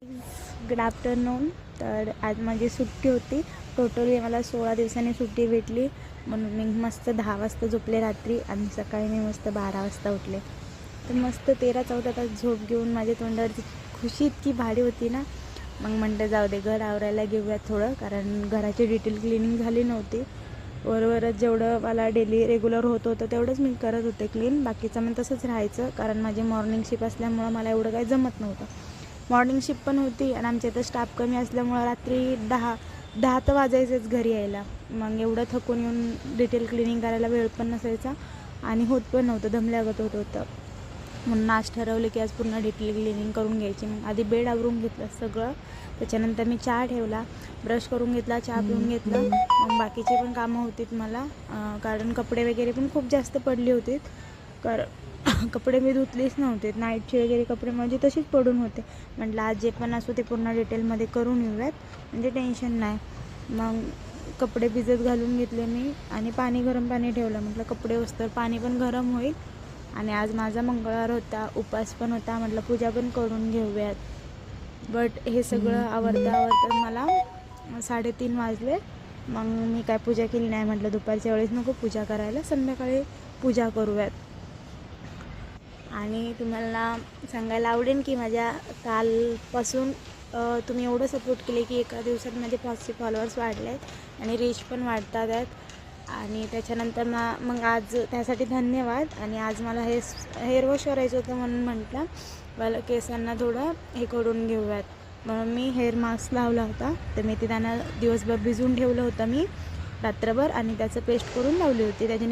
Good afternoon. तर आज माझी सुट्टी होती. टोटली मला 16 दिवसांनी सुट्टी भेटली, म्हणून मी मस्त 10 वाजता झोपले रात्री आणि सकाळी मी मस्त 12 वाजता उठले. तर मस्त 13-14 तास झोप घेऊन माझ्या तोंडावरची खुशी इतकी भारी होती ना. मग म्हटलं जाऊ दे, घर आवरायला घेऊयात थोडं, कारण घराची डिटेल क्लिनिंग झाली नव्हती. वरवरच जेवढं मला डेली रेग्युलर होत होतं तेवढंच मी करत होते क्लीन. बाकीचं मग तसंच राहायचं, कारण माझी मॉर्निंग शिफ्ट असल्यामुळं मला एवढं काही जमत नव्हतं. मॉर्निंग शिफ्ट पण होती आणि आमच्या इथं स्टाफ कमी असल्यामुळं रात्री 10 तर वाजायचंच घरी यायला. मग एवढं थकून येऊन डिटेल क्लिनिंग करायला वेळ पण नसायचा आणि होत पण नव्हतं, दमल्यागत होत होतं. म्हणून आज ठरवलं की आज पूर्ण डिटेल क्लिनिंग करून घ्यायची. मग आधी बेड आवरून घेतलं सगळं, त्याच्यानंतर मी चहा ठेवला, ब्रश करून घेतला, चहा पिऊन घेतला. मग बाकीची पण कामं होतीत मला, कारण कपडे वगैरे पण खूप जास्त पडली होतीत. कपडे मी धुतलेच नव्हते, नाईटचे वगैरे कपडे माझे तसेच पडून होते. म्हटलं आज जे पण असो ते पूर्ण डिटेलमध्ये करून येऊयात, म्हणजे टेन्शन नाही. मग कपडे भिजत घालून घेतले मी आणि गरम पाणी ठेवलं. म्हटलं कपडे उस्तर पाणी पण गरम होईल. आणि आज माझा मंगळवार होता, उपवास पण होता, म्हटलं पूजा पण करून घेऊयात. बट हे सगळं आवरता मला 3:30 वाजले. मग मी काय पूजा केली नाही. म्हटलं दुपारच्या वेळेस नको पूजा करायला, संध्याकाळी पूजा करूयात. आणि तुम्हाला सांगायला आवडेल की माझ्या कालपासून तुम्ही एवढं सपोर्ट केले की एका दिवसात माझे 500 फॉलोअर्स वाढले आहेत आणि रीच पण वाढतात आहेत. आणि त्याच्यानंतर मग आज त्यासाठी धन्यवाद. आणि आज मला हेअर वॉश करायचं होतं, म्हणून म्हटलं मला केसांना थोडं हे करून घेऊयात, म्हणून मी हेअर मास्क लावला होता. तर मी ते त्यांना दिवसभर भिजवून ठेवलं होतं मी रात्रभर आणि त्याचं पेस्ट करून लावली होती. त्याच्याने